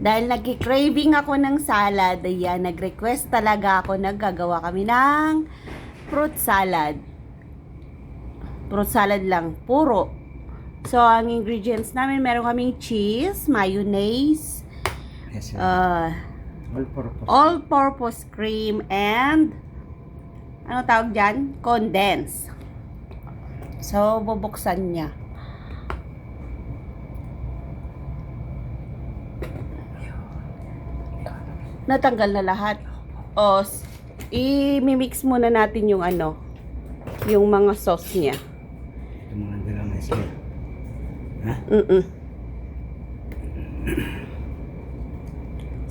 Dahil nagki-craving ako ng salad, ayan, nag-request talaga ako, naggagawa kami ng fruit salad. Fruit salad lang, puro. So, ang ingredients namin, meron kaming cheese, mayonnaise, Yes, sir. All-purpose. all-purpose cream, and ano tawag dyan? Condense. So, bubuksan niya. Natanggal na lahat. O, i-mix muna natin yung ano, yung mga sauce niya. Ito mga galaw na sir. Ha?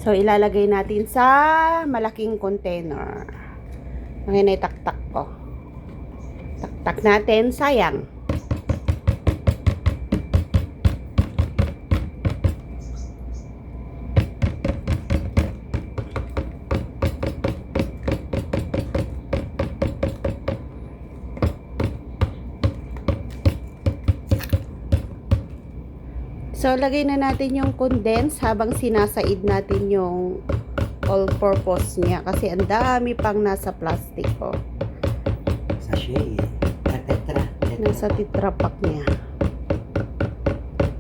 So, ilalagay natin sa malaking container. Ngayon ay taktak ko. Taktak natin, sayang. So, lagay na natin yung condense habang sinasaid natin yung all-purpose niya. Kasi ang dami pang nasa plastic, oh. Sachet. Tetra. Nasa tetra pack niya.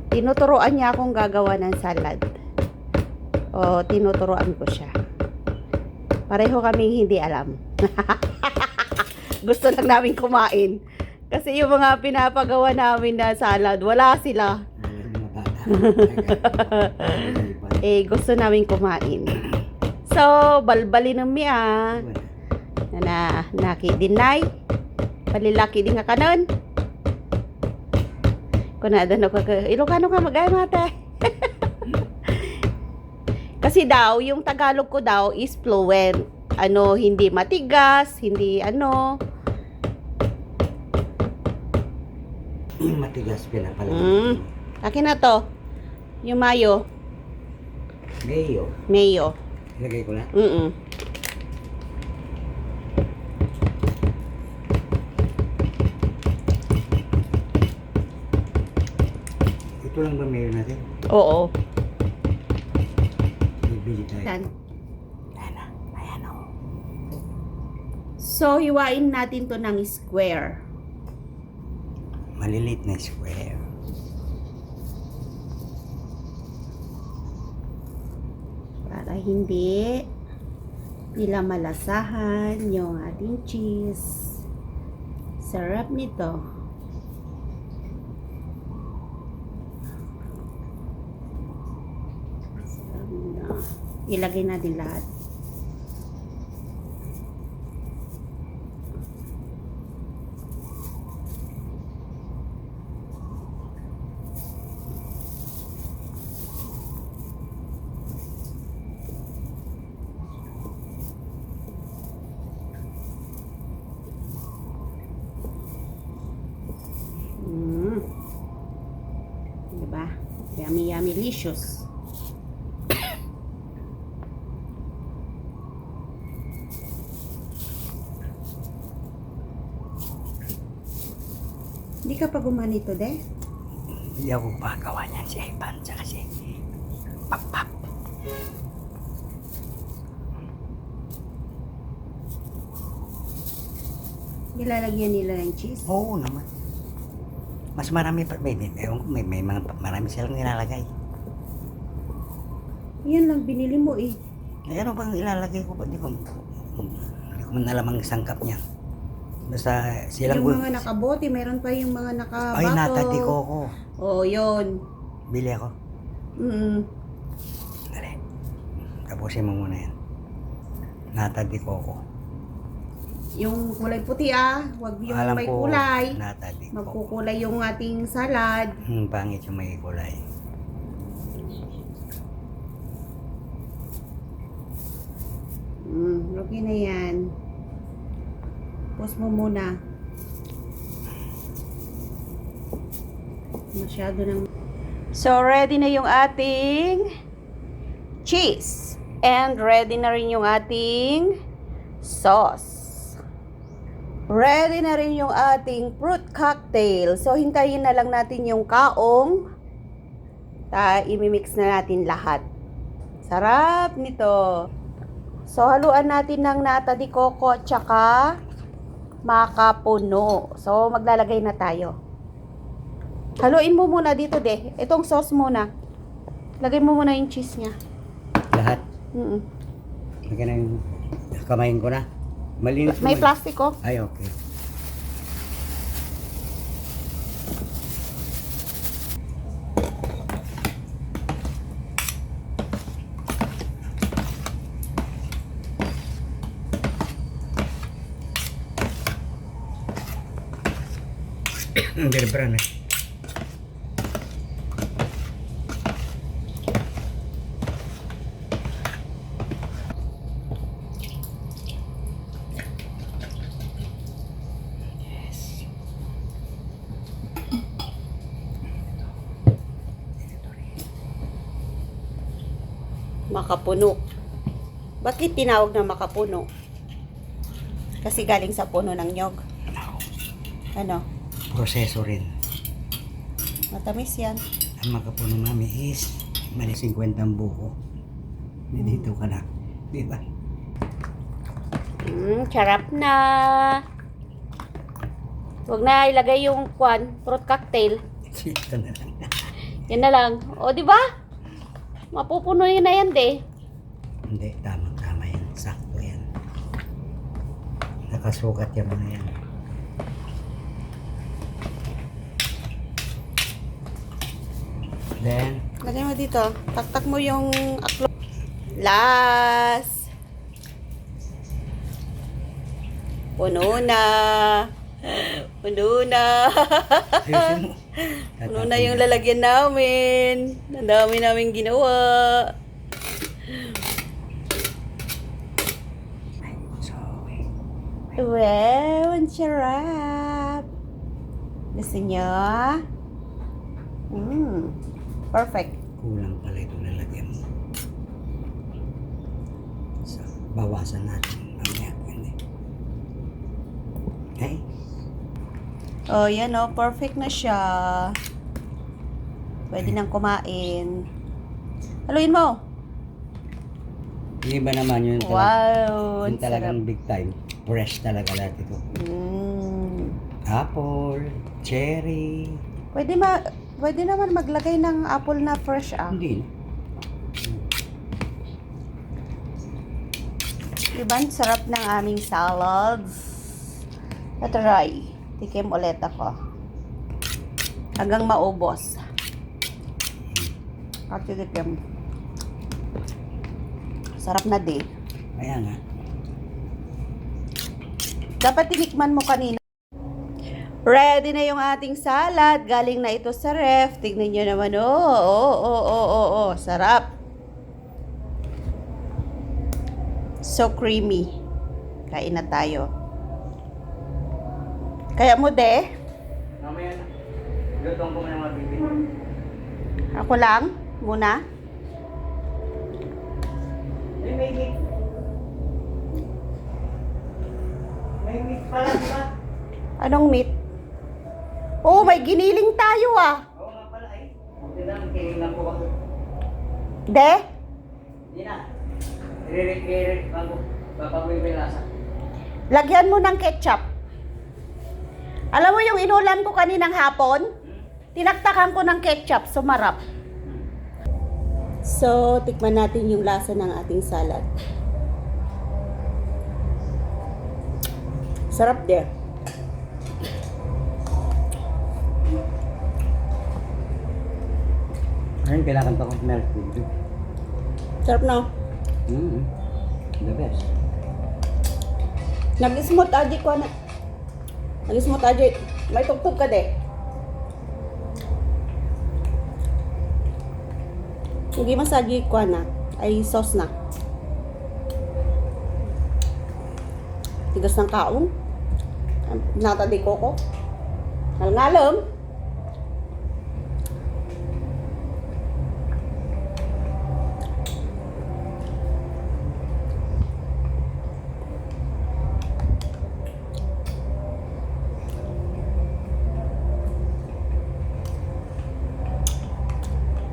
Tinuturoan niya akong gagawa ng salad. O, tinuturoan ko siya. Pareho kaming hindi alam. Gusto lang namin kumain. Kasi yung mga pinapagawa namin na salad, wala sila. Gusto namin kumain. So, balbalin ng miya. Naki-deny. Palilaki din nga kanon. Kunada na ka, Ilocano ka mag-ay mata. Kasi daw, yung Tagalog ko daw is fluent. Ano, hindi matigas, hindi ano. Yung matigas pinapala. Akin na to. Yung mayo. Mayo. Mayo. Ilagay ko na. Ito lang ba mayo natin? Oo. Bibili tayo. Yan. Ayan o. So, hiwain natin to ng square. Maliliit na square. Para hindi nila malasahan yung ating cheese. Sarap nito. Sarap na. Ilagay natin lahat. Diba? Yummy, yummy, licious. Hindi ka pa gumanito, de? Hindi ako pagawa niyan si Evan tsaka si Pap. Nilalagyan nila ng cheese. Oo naman. Mas marami pa. May mga marami silang nilalagay. Yan lang binili mo eh. Eh, ano bang ilalagay ko? Hindi ko man alam ang sangkap niya. Basta silang... Yung mga nakabote, meron pa yung mga nakabato. Ay, natati ko ako. Oo, yun. Bili ako. Dali. Tapusin mo muna yan. Natati ko ako. Yung kulay puti wag yung Alam may ko, kulay. natati ko. Magkukulay yung ating salad. Pangit yung may kulay. Okay na yan. Pause mo muna. Masyado nang... So, ready na yung ating cheese. And ready na rin yung ating sauce. Ready na rin yung ating fruit cocktail. So, hintayin na lang natin yung kaong. Imimix na natin lahat. Sarap nito. So, haluan natin ng nata de coco tsaka makapuno. So, maglalagay na tayo. Haluin mo muna dito, de. Itong sauce muna. Lagay mo muna yung cheese niya. Lahat. Mm-mm. Lagyan na yung kamayin ko na. Malinis May naman. plastic, oh. Ay, okay. Berbera na. Yes. Makapuno. Bakit tinawag na makapuno? Kasi galing sa puno ng nyog. Ano? Proseso rin. Matamis yan. Ang makapuno mami is mali 50 ang buko. Dito ka na. Di ba? Sarap na. Huwag na ilagay yung fruit cocktail. Ito na lang. Yan na lang. O, di ba? Mapupuno yun na yan, de. Hindi, tama yan. Sakto yan. Nakasukat yung mga yan. Then, Lagay mo dito. Taktak mo yung aklo. Last. Puno na. Puno na. ayusin mo. Puno na yung lalagyan namin. Ang dami namin ginawa. Wow, ang sarap. Gusto nyo? Perfect. Kulang pala ito lalagyan mo. So, bawasan natin. Mamaya. Hindi. Okay? Oh, yan oh. Perfect na siya. Pwede nang kumain. Haluin mo. Yung iba naman yun. Wow, Yung ang talagang sarap. big time. Fresh talaga lahat ito. Apple, cherry. Pwede naman maglagay ng apple na fresh ah. Hindi. Diba, ang sarap ng aming salads. Try. Tikim ulit ako. Hanggang maubos. At tikim. Sarap na din. Kaya nga. Dapat tinikman mo kanina. Ready na yung ating salad. Galing na ito sa ref. Tignan nyo naman. Oh. Sarap. So creamy. Kain na tayo. Kaya mo, de? Mamaya na. Lutong ko na mga bibi. Ako lang? Muna? May meat. May meat pala, diba? Anong meat? Oh, may giniling tayo ah. Oo nga pala eh. Buti lang, kinilang ko ako. De? Hindi na. I-re-re-re bago papabuhin ko yung lasa. Lagyan mo ng ketchup. Alam mo yung inulam ko kaninang hapon? Tinaktakan ko ng ketchup, sumarap. So, tikman natin yung lasa ng ating salad. Sarap de. Ngayon, kailangan pa kong melt food. Sarap na. The best. Nag-smooth aji ko na. Nag-smooth aji. May tugtog ka de. Hindi masaji ko na. Ay sauce na. Tigas ng kaong. Nata di coco. Ngalngalam.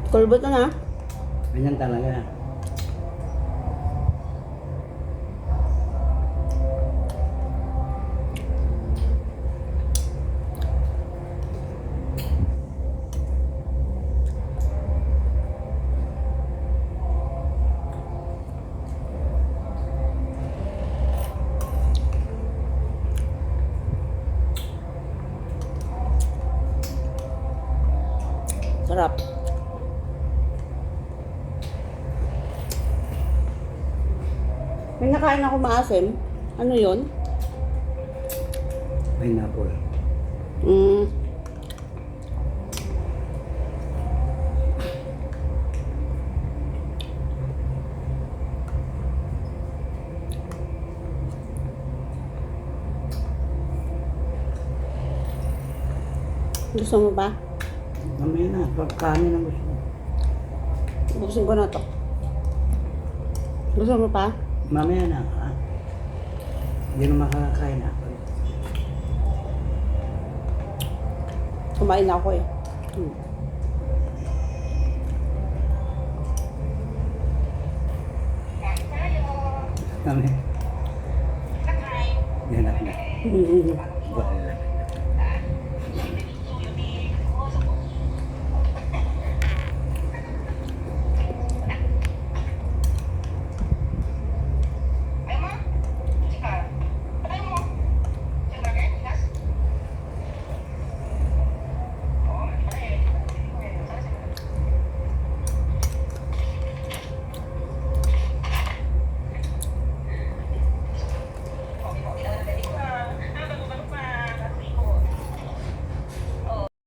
Kulbot na na. Ganyan talaga. Sarap. May nakain ako maasim. Ano yun? Pineapple. Mm. Gusto mo ba? Mamaya na, kanin ang gusto mo. Buksin ko na to. Gusto mo pa? Mamaya na, ha? Hindi na makakain ako. Kumain na ako eh. Kami. Yan ako na. Mm. Wala.